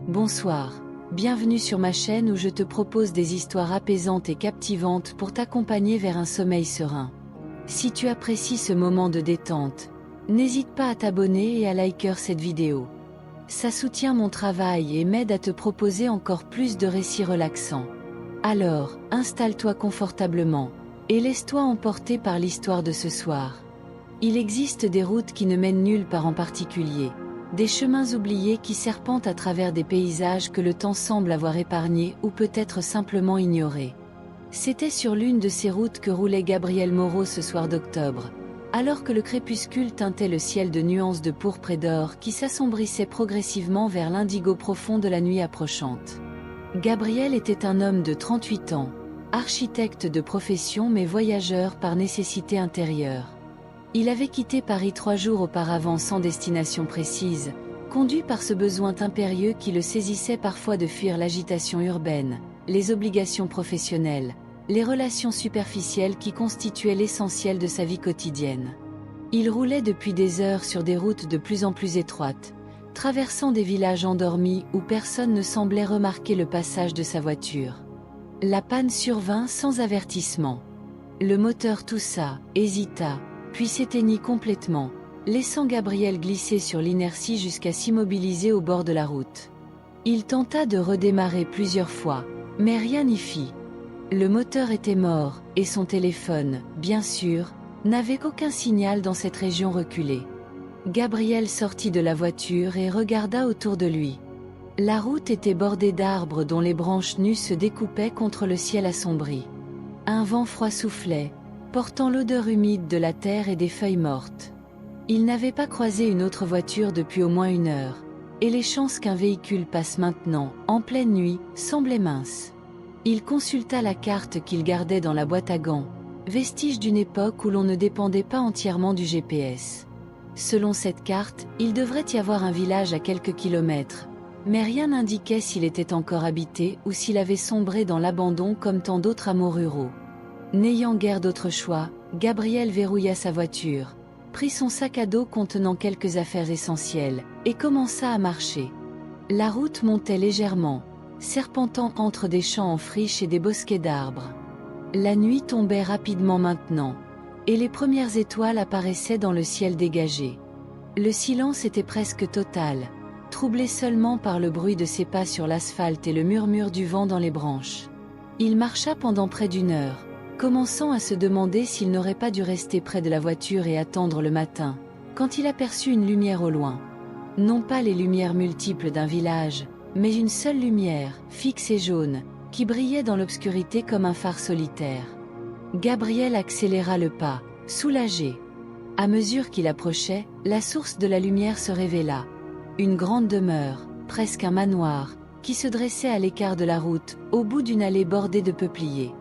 Bonsoir, bienvenue sur ma chaîne où je te propose des histoires apaisantes et captivantes pour t'accompagner vers un sommeil serein. Si tu apprécies ce moment de détente, n'hésite pas à t'abonner et à liker cette vidéo. Ça soutient mon travail et m'aide à te proposer encore plus de récits relaxants. Alors, installe-toi confortablement, et laisse-toi emporter par l'histoire de ce soir. Il existe des routes qui ne mènent nulle part en particulier. Des chemins oubliés qui serpentent à travers des paysages que le temps semble avoir épargnés ou peut-être simplement ignorés. C'était sur l'une de ces routes que roulait Gabriel Moreau ce soir d'octobre, alors que le crépuscule teintait le ciel de nuances de pourpre et d'or qui s'assombrissaient progressivement vers l'indigo profond de la nuit approchante. Gabriel était un homme de 38 ans, architecte de profession mais voyageur par nécessité intérieure. Il avait quitté Paris 3 jours auparavant sans destination précise, conduit par ce besoin impérieux qui le saisissait parfois de fuir l'agitation urbaine, les obligations professionnelles, les relations superficielles qui constituaient l'essentiel de sa vie quotidienne. Il roulait depuis des heures sur des routes de plus en plus étroites, traversant des villages endormis où personne ne semblait remarquer le passage de sa voiture. La panne survint sans avertissement. Le moteur toussa, hésita, puis s'éteignit complètement, laissant Gabriel glisser sur l'inertie jusqu'à s'immobiliser au bord de la route. Il tenta de redémarrer plusieurs fois, mais rien n'y fit. Le moteur était mort, et son téléphone, bien sûr, n'avait aucun signal dans cette région reculée. Gabriel sortit de la voiture et regarda autour de lui. La route était bordée d'arbres dont les branches nues se découpaient contre le ciel assombri. Un vent froid soufflait, portant l'odeur humide de la terre et des feuilles mortes. Il n'avait pas croisé une autre voiture depuis au moins 1 heure, et les chances qu'un véhicule passe maintenant, en pleine nuit, semblaient minces. Il consulta la carte qu'il gardait dans la boîte à gants, vestige d'une époque où l'on ne dépendait pas entièrement du GPS. Selon cette carte, il devrait y avoir un village à quelques kilomètres, mais rien n'indiquait s'il était encore habité ou s'il avait sombré dans l'abandon comme tant d'autres hameaux ruraux. N'ayant guère d'autre choix, Gabriel verrouilla sa voiture, prit son sac à dos contenant quelques affaires essentielles, et commença à marcher. La route montait légèrement, serpentant entre des champs en friche et des bosquets d'arbres. La nuit tombait rapidement maintenant, et les premières étoiles apparaissaient dans le ciel dégagé. Le silence était presque total, troublé seulement par le bruit de ses pas sur l'asphalte et le murmure du vent dans les branches. Il marcha pendant près d'1 heure, commençant à se demander s'il n'aurait pas dû rester près de la voiture et attendre le matin, quand il aperçut une lumière au loin. Non pas les lumières multiples d'un village, mais une seule lumière, fixe et jaune, qui brillait dans l'obscurité comme un phare solitaire. Gabriel accéléra le pas, soulagé. À mesure qu'il approchait, la source de la lumière se révéla. Une grande demeure, presque un manoir, qui se dressait à l'écart de la route, au bout d'une allée bordée de peupliers.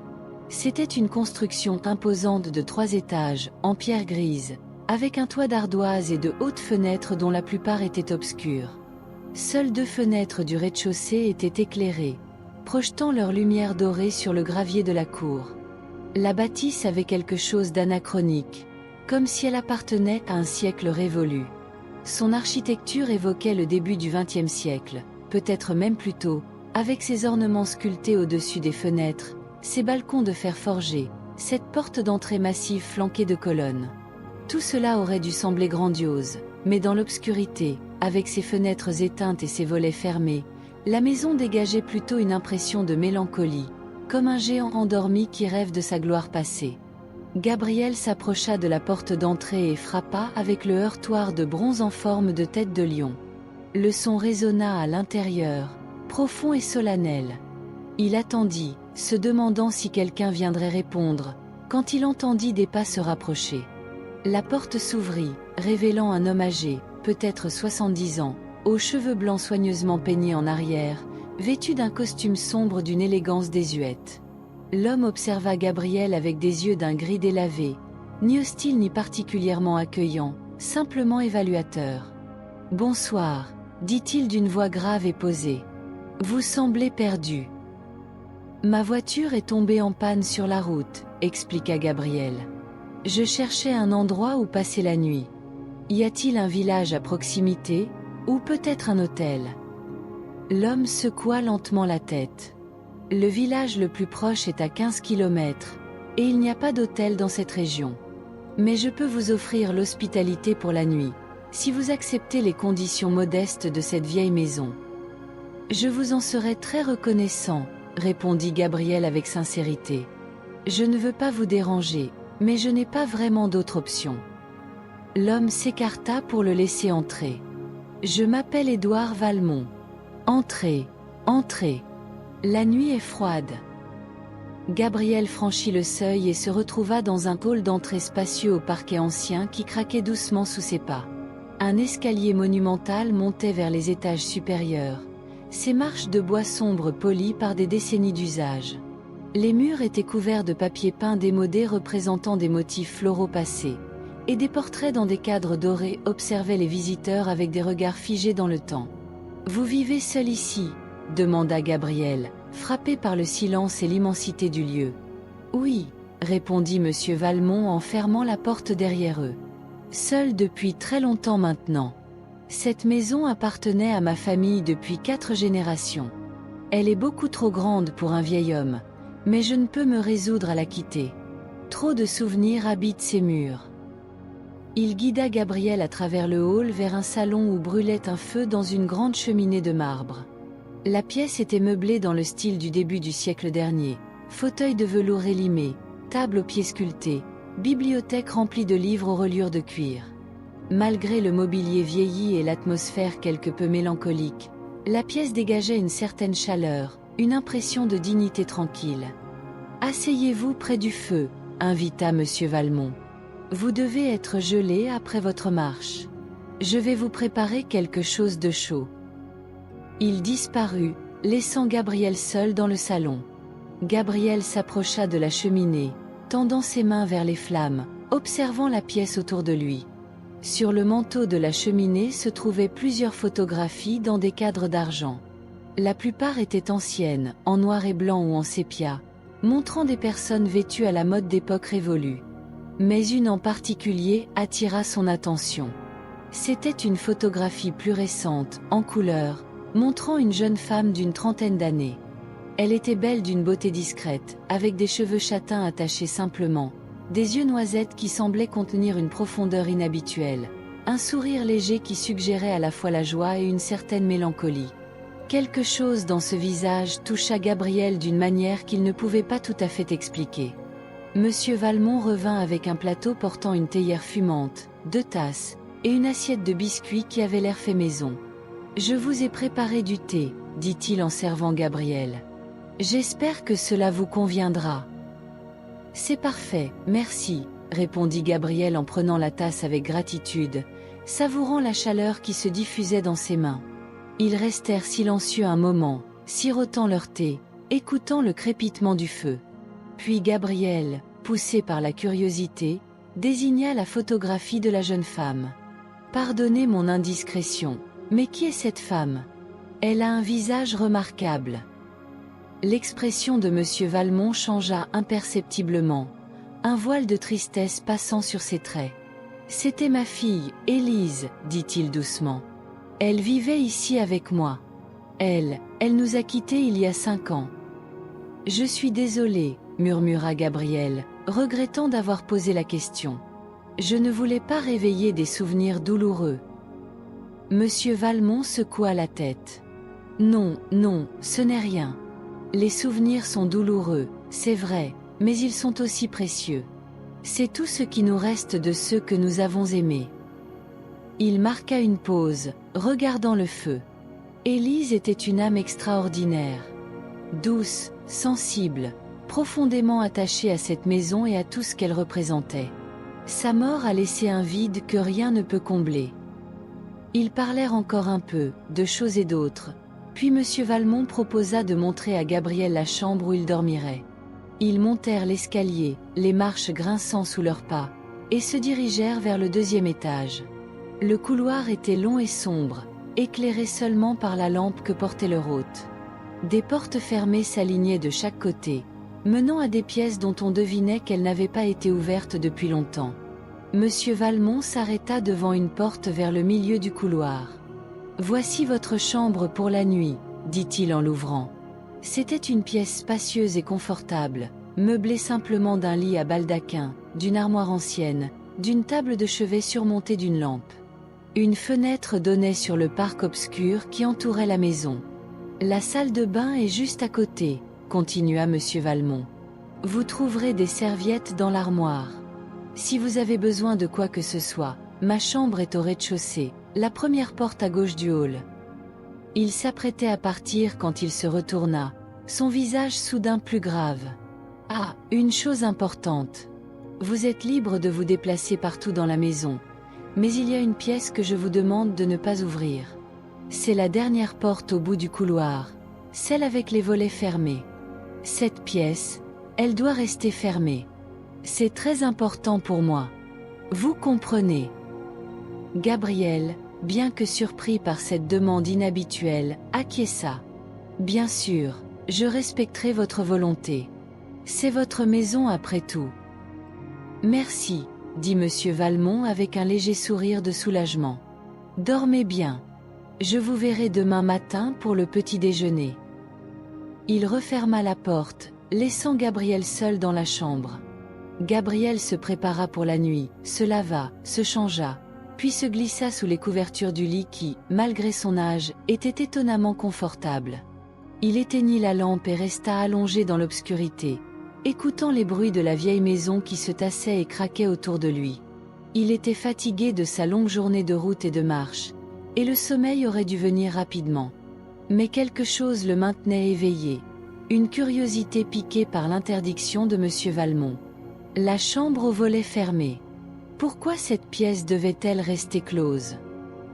C'était une construction imposante de 3 étages, en pierre grise, avec un toit d'ardoise et de hautes fenêtres dont la plupart étaient obscures. Seules 2 fenêtres du rez-de-chaussée étaient éclairées, projetant leur lumière dorée sur le gravier de la cour. La bâtisse avait quelque chose d'anachronique, comme si elle appartenait à un siècle révolu. Son architecture évoquait le début du XXe siècle, peut-être même plus tôt, avec ses ornements sculptés au-dessus des fenêtres, ses balcons de fer forgé, cette porte d'entrée massive flanquée de colonnes. Tout cela aurait dû sembler grandiose, mais dans l'obscurité, avec ses fenêtres éteintes et ses volets fermés, la maison dégageait plutôt une impression de mélancolie, comme un géant endormi qui rêve de sa gloire passée. Gabriel s'approcha de la porte d'entrée et frappa avec le heurtoir de bronze en forme de tête de lion. Le son résonna à l'intérieur, profond et solennel. Il attendit, se demandant si quelqu'un viendrait répondre, quand il entendit des pas se rapprocher. La porte s'ouvrit, révélant un homme âgé, peut-être 70 ans, aux cheveux blancs soigneusement peignés en arrière, vêtu d'un costume sombre d'une élégance désuète. L'homme observa Gabriel avec des yeux d'un gris délavé, ni hostile ni particulièrement accueillant, simplement évaluateur. « Bonsoir », dit-il d'une voix grave et posée. « Vous semblez perdu. » « Ma voiture est tombée en panne sur la route, » expliqua Gabriel. « Je cherchais un endroit où passer la nuit. Y a-t-il un village à proximité, ou peut-être un hôtel ? » L'homme secoua lentement la tête. Le village le plus proche est à 15 kilomètres, et il n'y a pas d'hôtel dans cette région. Mais je peux vous offrir l'hospitalité pour la nuit, si vous acceptez les conditions modestes de cette vieille maison. Je vous en serai très reconnaissant, répondit Gabriel avec sincérité. Je ne veux pas vous déranger, mais je n'ai pas vraiment d'autre option. L'homme s'écarta pour le laisser entrer. Je m'appelle Édouard Valmont. Entrez, entrez. La nuit est froide. Gabriel franchit le seuil et se retrouva dans un hall d'entrée spacieux au parquet ancien qui craquait doucement sous ses pas. Un escalier monumental montait vers les étages supérieurs, ses marches de bois sombre polies par des décennies d'usage. Les murs étaient couverts de papier peint démodé représentant des motifs floraux passés, et des portraits dans des cadres dorés observaient les visiteurs avec des regards figés dans le temps. « Vous vivez seul ici ?» demanda Gabriel, frappé par le silence et l'immensité du lieu. « Oui », répondit monsieur Valmont en fermant la porte derrière eux. « Seul depuis très longtemps maintenant. Cette maison appartenait à ma famille depuis 4 générations. Elle est beaucoup trop grande pour un vieil homme, mais je ne peux me résoudre à la quitter. Trop de souvenirs habitent ces murs. » Il guida Gabriel à travers le hall vers un salon où brûlait un feu dans une grande cheminée de marbre. La pièce était meublée dans le style du début du siècle dernier, fauteuil de velours élimé, table aux pieds sculptés, bibliothèque remplie de livres aux reliures de cuir. Malgré le mobilier vieilli et l'atmosphère quelque peu mélancolique, la pièce dégageait une certaine chaleur, une impression de dignité tranquille. « Asseyez-vous près du feu », invita monsieur Valmont. « Vous devez être gelé après votre marche. Je vais vous préparer quelque chose de chaud. » Il disparut, laissant Gabriel seul dans le salon. Gabriel s'approcha de la cheminée, tendant ses mains vers les flammes, observant la pièce autour de lui. Sur le manteau de la cheminée se trouvaient plusieurs photographies dans des cadres d'argent. La plupart étaient anciennes, en noir et blanc ou en sépia, montrant des personnes vêtues à la mode d'époque révolue. Mais une en particulier attira son attention. C'était une photographie plus récente, en couleur, montrant une jeune femme d'une trentaine d'années. Elle était belle d'une beauté discrète, avec des cheveux châtains attachés simplement, des yeux noisettes qui semblaient contenir une profondeur inhabituelle, un sourire léger qui suggérait à la fois la joie et une certaine mélancolie. Quelque chose dans ce visage toucha Gabriel d'une manière qu'il ne pouvait pas tout à fait expliquer. Monsieur Valmont revint avec un plateau portant une théière fumante, 2 tasses, et une assiette de biscuits qui avait l'air fait maison. « Je vous ai préparé du thé, » dit-il en servant Gabriel. « J'espère que cela vous conviendra. »« C'est parfait, merci, » répondit Gabriel en prenant la tasse avec gratitude, savourant la chaleur qui se diffusait dans ses mains. Ils restèrent silencieux un moment, sirotant leur thé, écoutant le crépitement du feu. Puis Gabriel, poussé par la curiosité, désigna la photographie de la jeune femme. « Pardonnez mon indiscrétion, mais qui est cette femme? Elle a un visage remarquable. » L'expression de monsieur Valmont changea imperceptiblement, un voile de tristesse passant sur ses traits. « C'était ma fille, Élise, » dit-il doucement. « Elle vivait ici avec moi. Elle nous a quittés il y a 5 ans. »« Je suis désolé, » murmura Gabriel, regrettant d'avoir posé la question. « Je ne voulais pas réveiller des souvenirs douloureux. » Monsieur Valmont secoua la tête. « Non, non, ce n'est rien. Les souvenirs sont douloureux, c'est vrai, mais ils sont aussi précieux. C'est tout ce qui nous reste de ceux que nous avons aimés. » Il marqua une pause, regardant le feu. Élise était une âme extraordinaire. Douce, sensible, profondément attachée à cette maison et à tout ce qu'elle représentait. Sa mort a laissé un vide que rien ne peut combler. Ils parlèrent encore un peu, de choses et d'autres, puis monsieur Valmont proposa de montrer à Gabriel la chambre où il dormirait. Ils montèrent l'escalier, les marches grinçant sous leurs pas, et se dirigèrent vers le 2e étage. Le couloir était long et sombre, éclairé seulement par la lampe que portait leur hôte. Des portes fermées s'alignaient de chaque côté, menant à des pièces dont on devinait qu'elles n'avaient pas été ouvertes depuis longtemps. Monsieur Valmont s'arrêta devant une porte vers le milieu du couloir. « Voici votre chambre pour la nuit, » dit-il en l'ouvrant. C'était une pièce spacieuse et confortable, meublée simplement d'un lit à baldaquin, d'une armoire ancienne, d'une table de chevet surmontée d'une lampe. Une fenêtre donnait sur le parc obscur qui entourait la maison. La salle de bain est juste à côté, continua monsieur Valmont. Vous trouverez des serviettes dans l'armoire. Si vous avez besoin de quoi que ce soit, ma chambre est au rez-de-chaussée, la première porte à gauche du hall. Il s'apprêtait à partir quand il se retourna, son visage soudain plus grave. Ah, une chose importante. Vous êtes libre de vous déplacer partout dans la maison, mais il y a une pièce que je vous demande de ne pas ouvrir. C'est la dernière porte au bout du couloir, celle avec les volets fermés. Cette pièce, elle doit rester fermée. C'est très important pour moi. Vous comprenez. Gabriel, bien que surpris par cette demande inhabituelle, acquiesça. Bien sûr, je respecterai votre volonté. C'est votre maison après tout. Merci, dit monsieur Valmont avec un léger sourire de soulagement. Dormez bien. Je vous verrai demain matin pour le petit déjeuner. Il referma la porte, laissant Gabriel seul dans la chambre. Gabriel se prépara pour la nuit, se lava, se changea, puis se glissa sous les couvertures du lit qui, malgré son âge, était étonnamment confortable. Il éteignit la lampe et resta allongé dans l'obscurité, écoutant les bruits de la vieille maison qui se tassait et craquait autour de lui. Il était fatigué de sa longue journée de route et de marche, et le sommeil aurait dû venir rapidement. Mais quelque chose le maintenait éveillé, une curiosité piquée par l'interdiction de monsieur Valmont. La chambre aux volets fermés. Pourquoi cette pièce devait-elle rester close?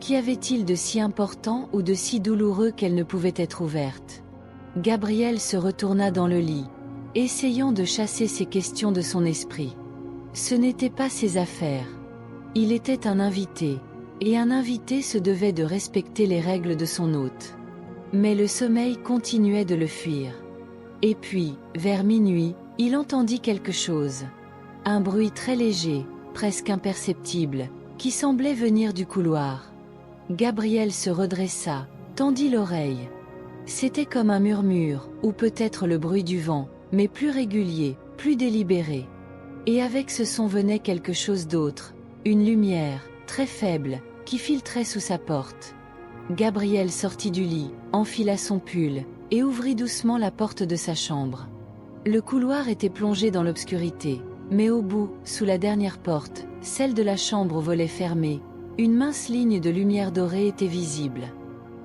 Qu'y avait-il de si important ou de si douloureux qu'elle ne pouvait être ouverte? Gabriel se retourna dans le lit, essayant de chasser ces questions de son esprit. Ce n'était pas ses affaires. Il était un invité, et un invité se devait de respecter les règles de son hôte. Mais le sommeil continuait de le fuir. Et puis, vers minuit, il entendit quelque chose. Un bruit très léger, presque imperceptible, qui semblait venir du couloir. Gabriel se redressa, tendit l'oreille. C'était comme un murmure, ou peut-être le bruit du vent, mais plus régulier, plus délibéré. Et avec ce son venait quelque chose d'autre, une lumière, très faible, qui filtrait sous sa porte. Gabriel sortit du lit, enfila son pull, et ouvrit doucement la porte de sa chambre. Le couloir était plongé dans l'obscurité, mais au bout, sous la dernière porte, celle de la chambre aux volets fermés, une mince ligne de lumière dorée était visible.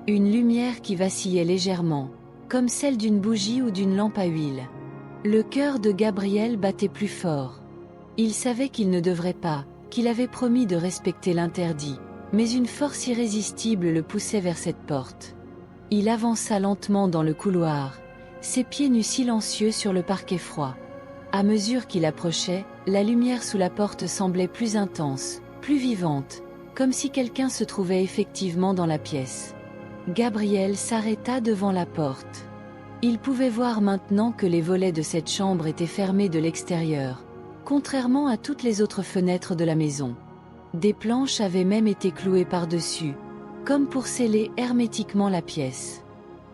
Une lumière qui vacillait légèrement, comme celle d'une bougie ou d'une lampe à huile. Le cœur de Gabriel battait plus fort. Il savait qu'il ne devrait pas, qu'il avait promis de respecter l'interdit, mais une force irrésistible le poussait vers cette porte. Il avança lentement dans le couloir, ses pieds nus silencieux sur le parquet froid. À mesure qu'il approchait, la lumière sous la porte semblait plus intense, plus vivante, comme si quelqu'un se trouvait effectivement dans la pièce. Gabriel s'arrêta devant la porte. Il pouvait voir maintenant que les volets de cette chambre étaient fermés de l'extérieur, contrairement à toutes les autres fenêtres de la maison. Des planches avaient même été clouées par-dessus, comme pour sceller hermétiquement la pièce.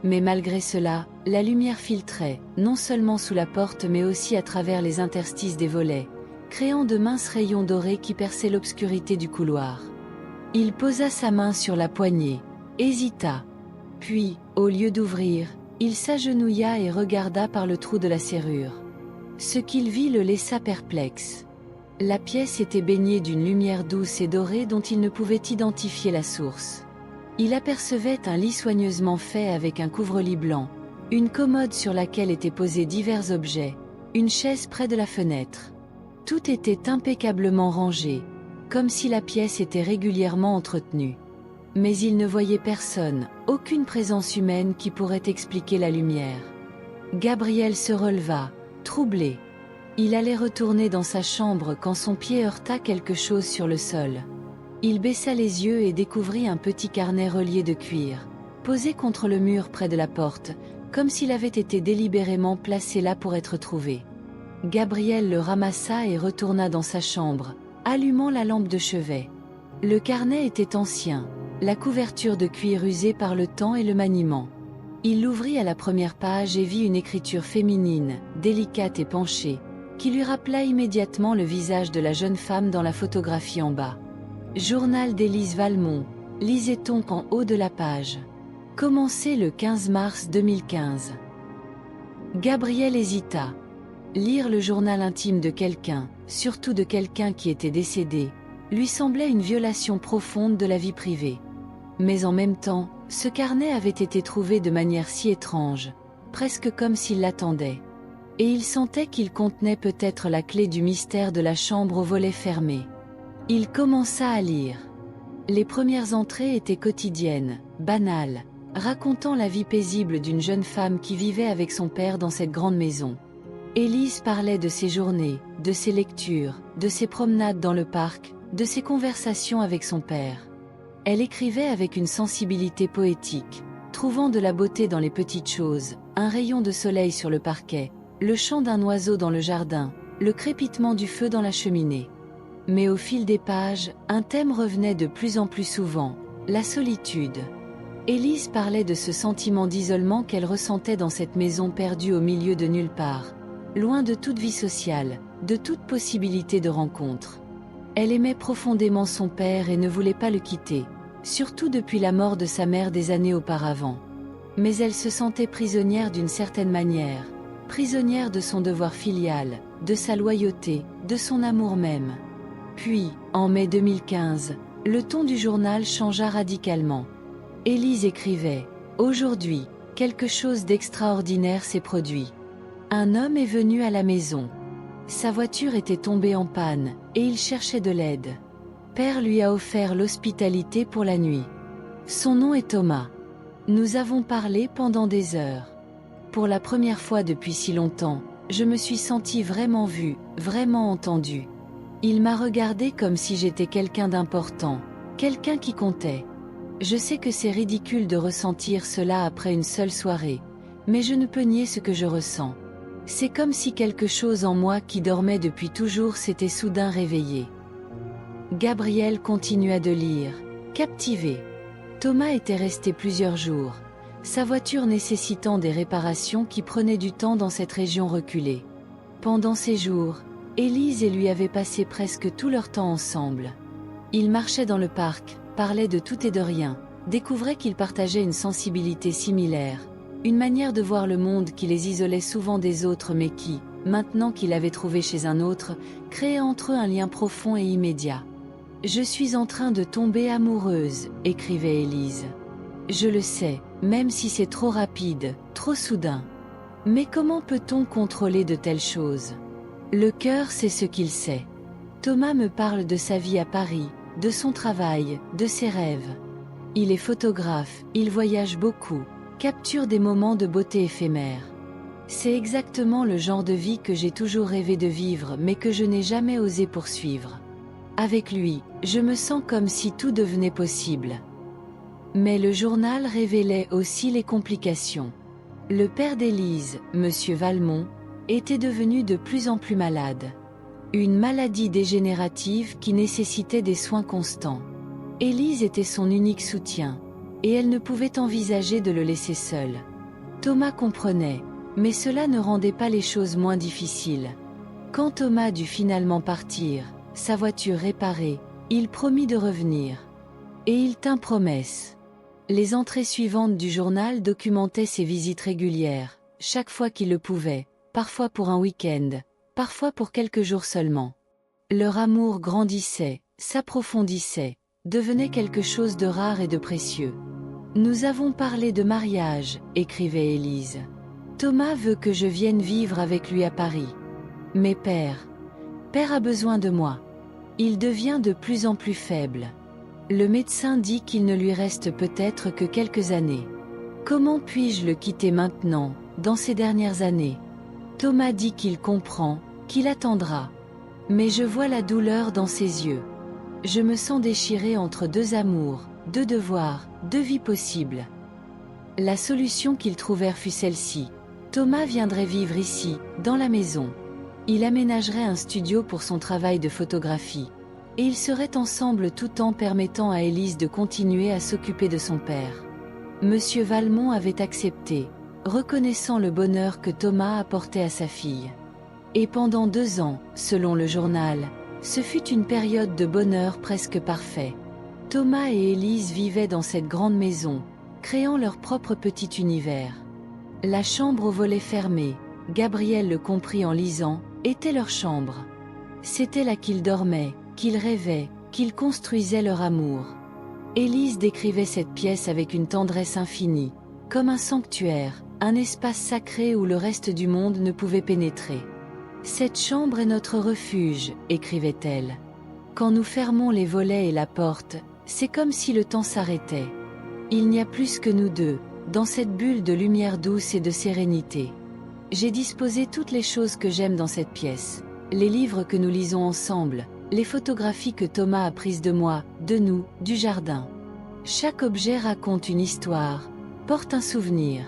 Mais malgré cela, la lumière filtrait, non seulement sous la porte mais aussi à travers les interstices des volets, créant de minces rayons dorés qui perçaient l'obscurité du couloir. Il posa sa main sur la poignée, hésita. Puis, au lieu d'ouvrir, il s'agenouilla et regarda par le trou de la serrure. Ce qu'il vit le laissa perplexe. La pièce était baignée d'une lumière douce et dorée dont il ne pouvait identifier la source. Il apercevait un lit soigneusement fait avec un couvre-lit blanc, une commode sur laquelle étaient posés divers objets, une chaise près de la fenêtre. Tout était impeccablement rangé, comme si la pièce était régulièrement entretenue. Mais il ne voyait personne, aucune présence humaine qui pourrait expliquer la lumière. Gabriel se releva, troublé. Il allait retourner dans sa chambre quand son pied heurta quelque chose sur le sol. Il baissa les yeux et découvrit un petit carnet relié de cuir, posé contre le mur près de la porte, comme s'il avait été délibérément placé là pour être trouvé. Gabriel le ramassa et retourna dans sa chambre, allumant la lampe de chevet. Le carnet était ancien, la couverture de cuir usée par le temps et le maniement. Il l'ouvrit à la première page et vit une écriture féminine, délicate et penchée, qui lui rappela immédiatement le visage de la jeune femme dans la photographie en bas. Journal d'Élise Valmont, lisait-on en haut de la page. Commencé le 15 mars 2015. Gabriel hésita. Lire le journal intime de quelqu'un, surtout de quelqu'un qui était décédé, lui semblait une violation profonde de la vie privée. Mais en même temps, ce carnet avait été trouvé de manière si étrange, presque comme s'il l'attendait. Et il sentait qu'il contenait peut-être la clé du mystère de la chambre aux volets fermés. Il commença à lire. Les premières entrées étaient quotidiennes, banales, racontant la vie paisible d'une jeune femme qui vivait avec son père dans cette grande maison. Élise parlait de ses journées, de ses lectures, de ses promenades dans le parc, de ses conversations avec son père. Elle écrivait avec une sensibilité poétique, trouvant de la beauté dans les petites choses, un rayon de soleil sur le parquet, le chant d'un oiseau dans le jardin, le crépitement du feu dans la cheminée. Mais au fil des pages, un thème revenait de plus en plus souvent, la solitude. Élise parlait de ce sentiment d'isolement qu'elle ressentait dans cette maison perdue au milieu de nulle part, loin de toute vie sociale, de toute possibilité de rencontre. Elle aimait profondément son père et ne voulait pas le quitter, surtout depuis la mort de sa mère des années auparavant. Mais elle se sentait prisonnière d'une certaine manière, prisonnière de son devoir filial, de sa loyauté, de son amour même. Puis, en mai 2015, le ton du journal changea radicalement. Élise écrivait « Aujourd'hui, quelque chose d'extraordinaire s'est produit. Un homme est venu à la maison. Sa voiture était tombée en panne, et il cherchait de l'aide. Père lui a offert l'hospitalité pour la nuit. Son nom est Thomas. Nous avons parlé pendant des heures. Pour la première fois depuis si longtemps, je me suis sentie vraiment vue, vraiment entendue. Il m'a regardé comme si j'étais quelqu'un d'important, quelqu'un qui comptait. Je sais que c'est ridicule de ressentir cela après une seule soirée, mais je ne peux nier ce que je ressens. C'est comme si quelque chose en moi qui dormait depuis toujours s'était soudain réveillé. » Gabriel continua de lire, captivé. Thomas était resté plusieurs jours, sa voiture nécessitant des réparations qui prenaient du temps dans cette région reculée. Pendant ces jours, Élise et lui avaient passé presque tout leur temps ensemble. Ils marchaient dans le parc, parlaient de tout et de rien, découvraient qu'ils partageaient une sensibilité similaire, une manière de voir le monde qui les isolait souvent des autres mais qui, maintenant qu'ils l'avaient trouvé chez un autre, créait entre eux un lien profond et immédiat. « Je suis en train de tomber amoureuse », écrivait Élise. « Je le sais, même si c'est trop rapide, trop soudain. Mais comment peut-on contrôler de telles choses ? Le cœur sait ce qu'il sait. Thomas me parle de sa vie à Paris, de son travail, de ses rêves. Il est photographe, il voyage beaucoup, capture des moments de beauté éphémères. C'est exactement le genre de vie que j'ai toujours rêvé de vivre mais que je n'ai jamais osé poursuivre. Avec lui, je me sens comme si tout devenait possible. » Mais le journal révélait aussi les complications. Le père d'Élise, Monsieur Valmont, était devenu de plus en plus malade. Une maladie dégénérative qui nécessitait des soins constants. Élise était son unique soutien, et elle ne pouvait envisager de le laisser seul. Thomas comprenait, mais cela ne rendait pas les choses moins difficiles. Quand Thomas dut finalement partir, sa voiture réparée, il promit de revenir. Et il tint promesse. Les entrées suivantes du journal documentaient ses visites régulières, chaque fois qu'il le pouvait, parfois pour un week-end, parfois pour quelques jours seulement. Leur amour grandissait, s'approfondissait, devenait quelque chose de rare et de précieux. « Nous avons parlé de mariage », écrivait Élise. « Thomas veut que je vienne vivre avec lui à Paris. Mais Père a besoin de moi. Il devient de plus en plus faible. Le médecin dit qu'il ne lui reste peut-être que quelques années. Comment puis-je le quitter maintenant, dans ces dernières années ? Thomas dit qu'il comprend, qu'il attendra. Mais je vois la douleur dans ses yeux. Je me sens déchirée entre deux amours, deux devoirs, deux vies possibles. » La solution qu'ils trouvèrent fut celle-ci. Thomas viendrait vivre ici, dans la maison. Il aménagerait un studio pour son travail de photographie. Et ils seraient ensemble tout en permettant à Élise de continuer à s'occuper de son père. Monsieur Valmont avait accepté, reconnaissant le bonheur que Thomas apportait à sa fille. Et pendant 2 ans, selon le journal, ce fut une période de bonheur presque parfait. Thomas et Élise vivaient dans cette grande maison, créant leur propre petit univers. La chambre aux volets fermés, Gabriel le comprit en lisant, était leur chambre. C'était là qu'ils dormaient, qu'ils rêvaient, qu'ils construisaient leur amour. Élise décrivait cette pièce avec une tendresse infinie, comme un sanctuaire, un espace sacré où le reste du monde ne pouvait pénétrer. « Cette chambre est notre refuge », écrivait-elle. « Quand nous fermons les volets et la porte, c'est comme si le temps s'arrêtait. Il n'y a plus que nous deux, dans cette bulle de lumière douce et de sérénité. J'ai disposé toutes les choses que j'aime dans cette pièce, les livres que nous lisons ensemble, les photographies que Thomas a prises de moi, de nous, du jardin. Chaque objet raconte une histoire, porte un souvenir.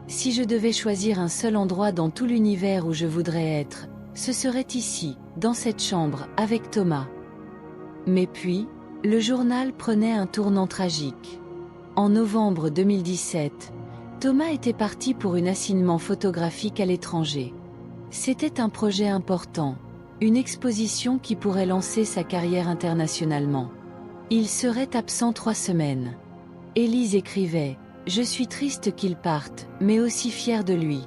Si je devais choisir un seul endroit dans tout l'univers où je voudrais être, ce serait ici, dans cette chambre, avec Thomas. » Mais puis, le journal prenait un tournant tragique. En novembre 2017, Thomas était parti pour un assignement photographique à l'étranger. C'était un projet important, une exposition qui pourrait lancer sa carrière internationalement. Il serait absent 3 semaines. Élise écrivait « Je suis triste qu'il parte, mais aussi fière de lui.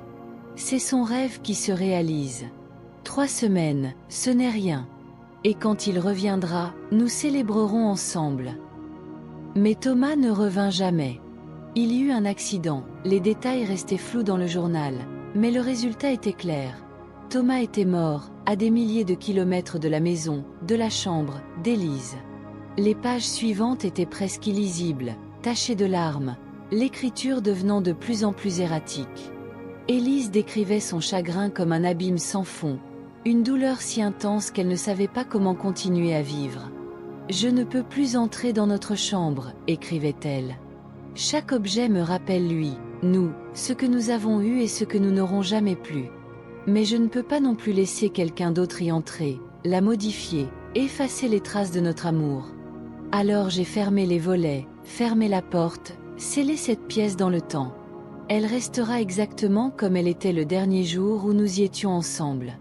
C'est son rêve qui se réalise. 3 semaines, ce n'est rien. Et quand il reviendra, nous célébrerons ensemble. » Mais Thomas ne revint jamais. Il y eut un accident, les détails restaient flous dans le journal, mais le résultat était clair. Thomas était mort, à des milliers de kilomètres de la maison, de la chambre, d'Élise. Les pages suivantes étaient presque illisibles, tachées de larmes, l'écriture devenant de plus en plus erratique. Élise décrivait son chagrin comme un abîme sans fond, une douleur si intense qu'elle ne savait pas comment continuer à vivre. « Je ne peux plus entrer dans notre chambre », écrivait-elle. « Chaque objet me rappelle lui, nous, ce que nous avons eu et ce que nous n'aurons jamais plus. Mais je ne peux pas non plus laisser quelqu'un d'autre y entrer, la modifier, effacer les traces de notre amour. Alors j'ai fermé les volets, fermé la porte, scellé cette pièce dans le temps. Elle restera exactement comme elle était le dernier jour où nous y étions ensemble.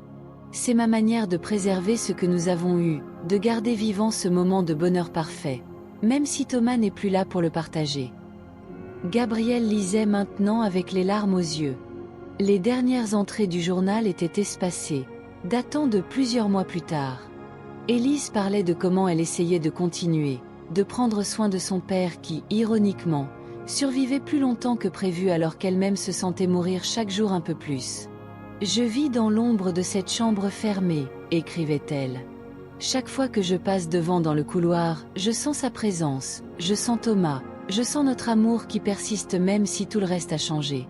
C'est ma manière de préserver ce que nous avons eu, de garder vivant ce moment de bonheur parfait, même si Thomas n'est plus là pour le partager. » Gabriel lisait maintenant avec les larmes aux yeux. Les dernières entrées du journal étaient espacées, datant de plusieurs mois plus tard. Élise parlait de comment elle essayait de continuer, de prendre soin de son père qui, ironiquement, survivait plus longtemps que prévu alors qu'elle-même se sentait mourir chaque jour un peu plus. « Je vis dans l'ombre de cette chambre fermée », écrivait-elle. « Chaque fois que je passe devant dans le couloir, je sens sa présence, je sens Thomas, je sens notre amour qui persiste même si tout le reste a changé.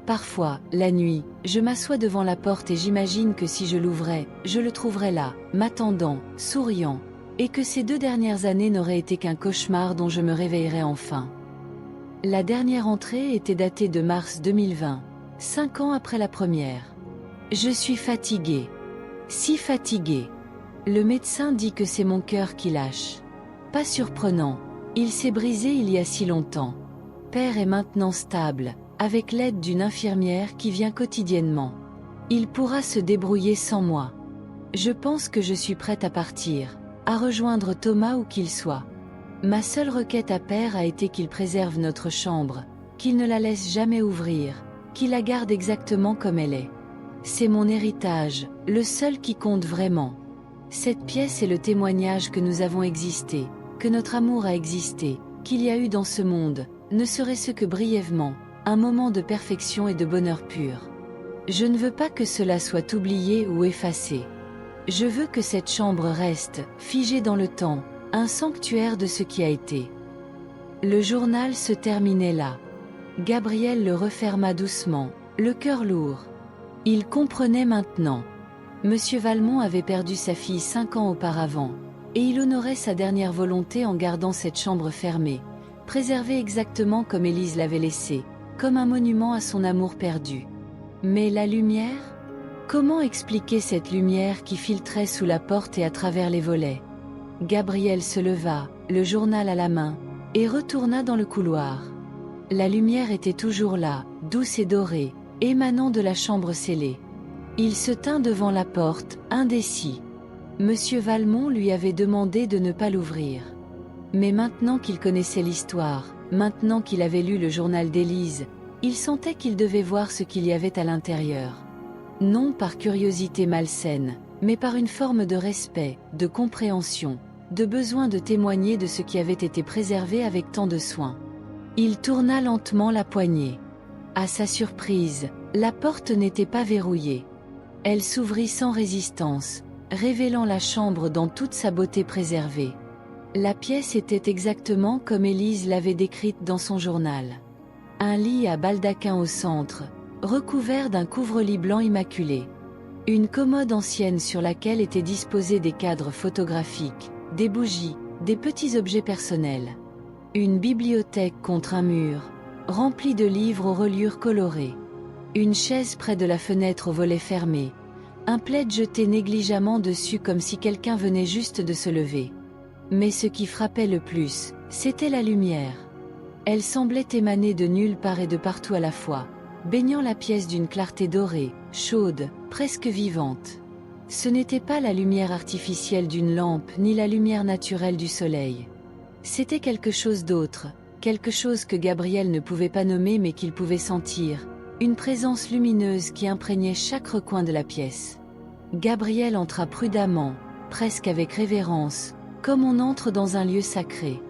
Parfois, la nuit, je m'assois devant la porte et j'imagine que si je l'ouvrais, je le trouverais là, m'attendant, souriant, et que ces 2 dernières années n'auraient été qu'un cauchemar dont je me réveillerais enfin. » La dernière entrée était datée de mars 2020, 5 ans après la première. « Je suis fatiguée. Si fatiguée. Le médecin dit que c'est mon cœur qui lâche. Pas surprenant, il s'est brisé il y a si longtemps. Père est maintenant stable, avec l'aide d'une infirmière qui vient quotidiennement. Il pourra se débrouiller sans moi. Je pense que je suis prête à partir, à rejoindre Thomas où qu'il soit. Ma seule requête à Père a été qu'il préserve notre chambre, qu'il ne la laisse jamais ouvrir, qu'il la garde exactement comme elle est. C'est mon héritage, le seul qui compte vraiment. Cette pièce est le témoignage que nous avons existé, que notre amour a existé, qu'il y a eu dans ce monde, ne serait-ce que brièvement, un moment de perfection et de bonheur pur. Je ne veux pas que cela soit oublié ou effacé. Je veux que cette chambre reste, figée dans le temps, un sanctuaire de ce qui a été. » Le journal se terminait là. Gabriel le referma doucement, le cœur lourd. Il comprenait maintenant. Monsieur Valmont avait perdu sa fille 5 ans auparavant, et il honorait sa dernière volonté en gardant cette chambre fermée, préservée exactement comme Élise l'avait laissée, comme un monument à son amour perdu. Mais la lumière ? Comment expliquer cette lumière qui filtrait sous la porte et à travers les volets ? Gabriel se leva, le journal à la main, et retourna dans le couloir. La lumière était toujours là, douce et dorée, émanant de la chambre scellée. Il se tint devant la porte, indécis. Monsieur Valmont lui avait demandé de ne pas l'ouvrir. Mais maintenant qu'il connaissait l'histoire, maintenant qu'il avait lu le journal d'Élise, il sentait qu'il devait voir ce qu'il y avait à l'intérieur. Non par curiosité malsaine, mais par une forme de respect, de compréhension, de besoin de témoigner de ce qui avait été préservé avec tant de soin. Il tourna lentement la poignée. À sa surprise, la porte n'était pas verrouillée. Elle s'ouvrit sans résistance, révélant la chambre dans toute sa beauté préservée. La pièce était exactement comme Élise l'avait décrite dans son journal. Un lit à baldaquin au centre, recouvert d'un couvre-lit blanc immaculé. Une commode ancienne sur laquelle étaient disposés des cadres photographiques, des bougies, des petits objets personnels. Une bibliothèque contre un mur, remplie de livres aux reliures colorées. Une chaise près de la fenêtre au volet fermé. Un plaid jeté négligemment dessus comme si quelqu'un venait juste de se lever. Mais ce qui frappait le plus, c'était la lumière. Elle semblait émaner de nulle part et de partout à la fois, baignant la pièce d'une clarté dorée, chaude, presque vivante. Ce n'était pas la lumière artificielle d'une lampe ni la lumière naturelle du soleil. C'était quelque chose d'autre, quelque chose que Gabriel ne pouvait pas nommer mais qu'il pouvait sentir, une présence lumineuse qui imprégnait chaque recoin de la pièce. Gabriel entra prudemment, presque avec révérence, comme on entre dans un lieu sacré.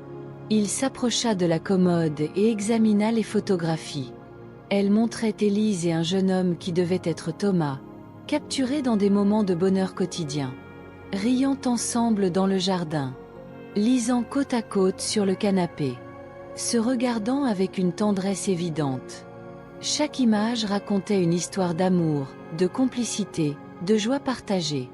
Il s'approcha de la commode et examina les photographies. Elles montraient Élise et un jeune homme qui devait être Thomas, capturés dans des moments de bonheur quotidien, riant ensemble dans le jardin, lisant côte à côte sur le canapé, se regardant avec une tendresse évidente. Chaque image racontait une histoire d'amour, de complicité, de joie partagée.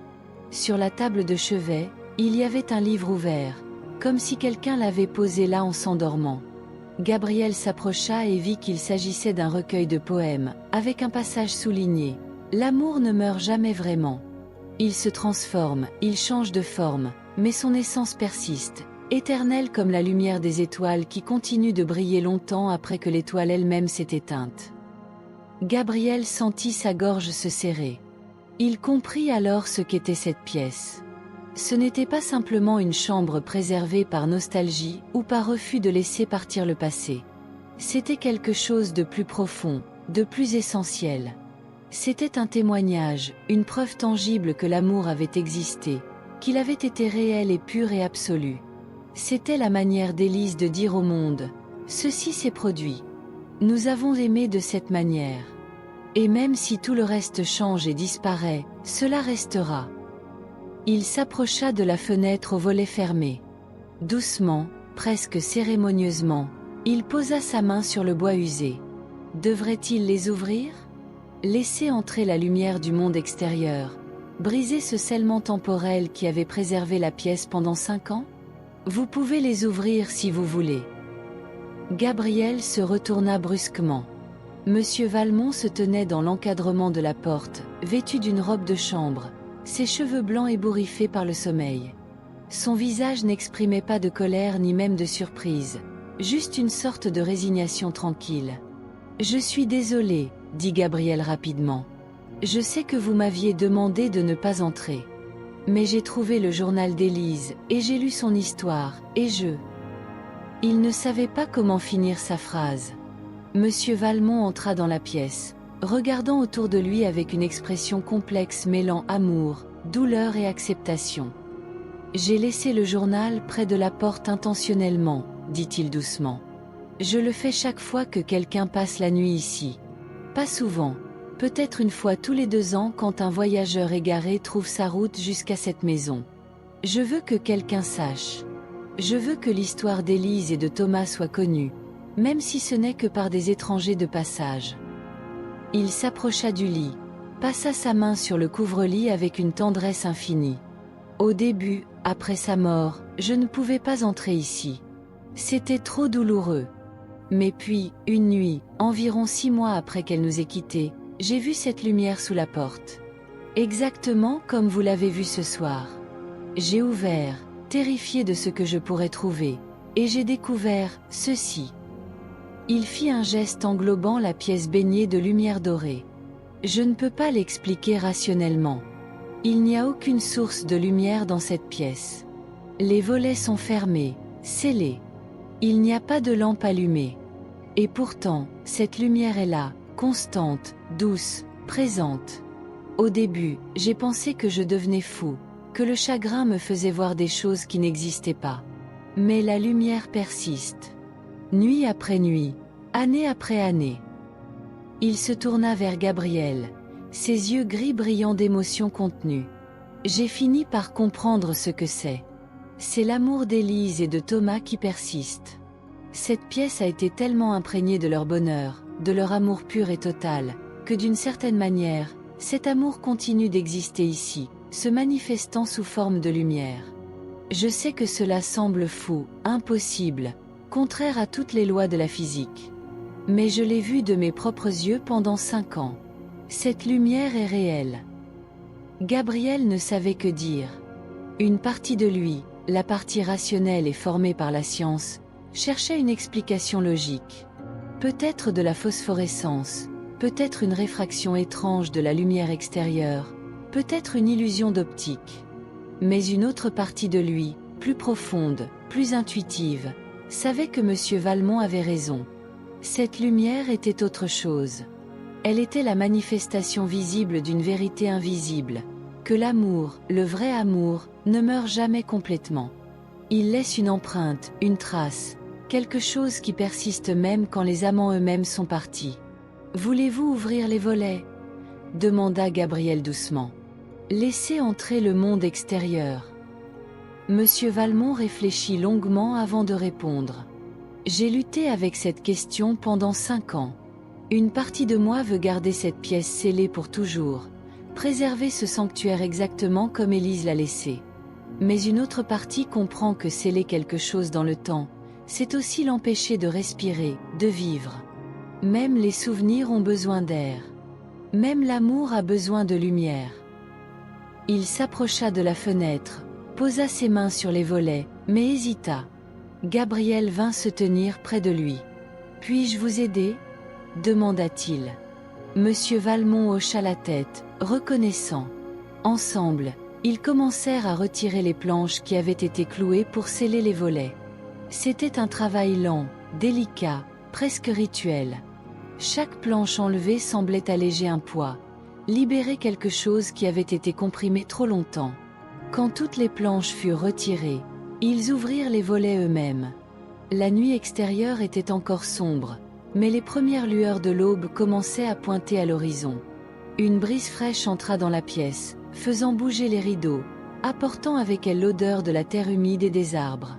Sur la table de chevet, il y avait un livre ouvert, comme si quelqu'un l'avait posé là en s'endormant. Gabriel s'approcha et vit qu'il s'agissait d'un recueil de poèmes, avec un passage souligné. L'amour ne meurt jamais vraiment. Il se transforme, il change de forme, mais son essence persiste, éternelle comme la lumière des étoiles qui continue de briller longtemps après que l'étoile elle-même s'est éteinte. Gabriel sentit sa gorge se serrer. Il comprit alors ce qu'était cette pièce. Ce n'était pas simplement une chambre préservée par nostalgie ou par refus de laisser partir le passé. C'était quelque chose de plus profond, de plus essentiel. C'était un témoignage, une preuve tangible que l'amour avait existé, qu'il avait été réel et pur et absolu. C'était la manière d'Élise de dire au monde, « Ceci s'est produit. Nous avons aimé de cette manière. Et même si tout le reste change et disparaît, cela restera. » Il s'approcha de la fenêtre au volet fermé. Doucement, presque cérémonieusement, il posa sa main sur le bois usé. Devrait-il les ouvrir? Laisser entrer la lumière du monde extérieur, briser ce scellement temporel qui avait préservé la pièce pendant 5 ans? Vous pouvez les ouvrir si vous voulez. Gabriel se retourna brusquement. Monsieur Valmont se tenait dans l'encadrement de la porte, vêtu d'une robe de chambre, ses cheveux blancs ébouriffés par le sommeil. Son visage n'exprimait pas de colère ni même de surprise, juste une sorte de résignation tranquille. « Je suis désolé, » dit Gabriel rapidement. « Je sais que vous m'aviez demandé de ne pas entrer. Mais j'ai trouvé le journal d'Élise, et j'ai lu son histoire, et je... » Il ne savait pas comment finir sa phrase. Monsieur Valmont entra dans la pièce, regardant autour de lui avec une expression complexe mêlant amour, douleur et acceptation. « J'ai laissé le journal près de la porte intentionnellement, » dit-il doucement. « Je le fais chaque fois que quelqu'un passe la nuit ici. Pas souvent, peut-être une fois tous les 2 ans quand un voyageur égaré trouve sa route jusqu'à cette maison. Je veux que quelqu'un sache. Je veux que l'histoire d'Élise et de Thomas soit connue, même si ce n'est que par des étrangers de passage. » Il s'approcha du lit, passa sa main sur le couvre-lit avec une tendresse infinie. « Au début, après sa mort, je ne pouvais pas entrer ici. C'était trop douloureux. Mais puis, une nuit, environ 6 mois après qu'elle nous ait quittés, j'ai vu cette lumière sous la porte. Exactement comme vous l'avez vu ce soir. J'ai ouvert, terrifié de ce que je pourrais trouver, et j'ai découvert ceci. » Il fit un geste englobant la pièce baignée de lumière dorée. Je ne peux pas l'expliquer rationnellement. Il n'y a aucune source de lumière dans cette pièce. Les volets sont fermés, scellés. Il n'y a pas de lampe allumée. Et pourtant, cette lumière est là, constante, douce, présente. Au début, j'ai pensé que je devenais fou, que le chagrin me faisait voir des choses qui n'existaient pas. Mais la lumière persiste. Nuit après nuit, année après année. Il se tourna vers Gabriel, ses yeux gris brillant d'émotion contenue. J'ai fini par comprendre ce que c'est. C'est l'amour d'Élise et de Thomas qui persiste. Cette pièce a été tellement imprégnée de leur bonheur, de leur amour pur et total, que d'une certaine manière, cet amour continue d'exister ici, se manifestant sous forme de lumière. Je sais que cela semble fou, impossible, contraire à toutes les lois de la physique. Mais je l'ai vu de mes propres yeux pendant 5 ans. Cette lumière est réelle. Gabriel ne savait que dire. Une partie de lui, la partie rationnelle et formée par la science, cherchait une explication logique. Peut-être de la phosphorescence, peut-être une réfraction étrange de la lumière extérieure, peut-être une illusion d'optique. Mais une autre partie de lui, plus profonde, plus intuitive, savait que M. Valmont avait raison. Cette lumière était autre chose. Elle était la manifestation visible d'une vérité invisible, que l'amour, le vrai amour, ne meurt jamais complètement. Il laisse une empreinte, une trace, quelque chose qui persiste même quand les amants eux-mêmes sont partis. « Voulez-vous ouvrir les volets ?» demanda Gabriel doucement. « Laissez entrer le monde extérieur. » Monsieur Valmont réfléchit longuement avant de répondre. J'ai lutté avec cette question pendant 5 ans. Une partie de moi veut garder cette pièce scellée pour toujours, préserver ce sanctuaire exactement comme Élise l'a laissé. Mais une autre partie comprend que sceller quelque chose dans le temps, c'est aussi l'empêcher de respirer, de vivre. Même les souvenirs ont besoin d'air. Même l'amour a besoin de lumière. Il s'approcha de la fenêtre, posa ses mains sur les volets, mais hésita. Gabriel vint se tenir près de lui. « Puis-je vous aider ?» demanda-t-il. Monsieur Valmont hocha la tête, reconnaissant. Ensemble, ils commencèrent à retirer les planches qui avaient été clouées pour sceller les volets. C'était un travail lent, délicat, presque rituel. Chaque planche enlevée semblait alléger un poids, libérer quelque chose qui avait été comprimé trop longtemps. Quand toutes les planches furent retirées, ils ouvrirent les volets eux-mêmes. La nuit extérieure était encore sombre, mais les premières lueurs de l'aube commençaient à pointer à l'horizon. Une brise fraîche entra dans la pièce, faisant bouger les rideaux, apportant avec elle l'odeur de la terre humide et des arbres.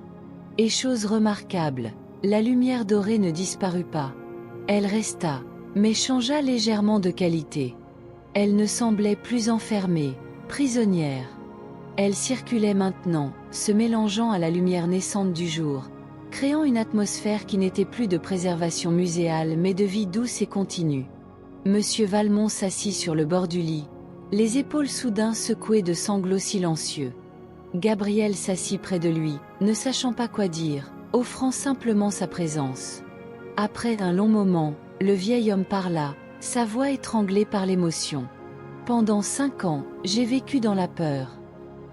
Et chose remarquable, la lumière dorée ne disparut pas. Elle resta, mais changea légèrement de qualité. Elle ne semblait plus enfermée, prisonnière. Elle circulait maintenant, se mélangeant à la lumière naissante du jour, créant une atmosphère qui n'était plus de préservation muséale mais de vie douce et continue. Monsieur Valmont s'assit sur le bord du lit, les épaules soudain secouées de sanglots silencieux. Gabriel s'assit près de lui, ne sachant pas quoi dire, offrant simplement sa présence. Après un long moment, le vieil homme parla, sa voix étranglée par l'émotion. « Pendant 5 ans, j'ai vécu dans la peur.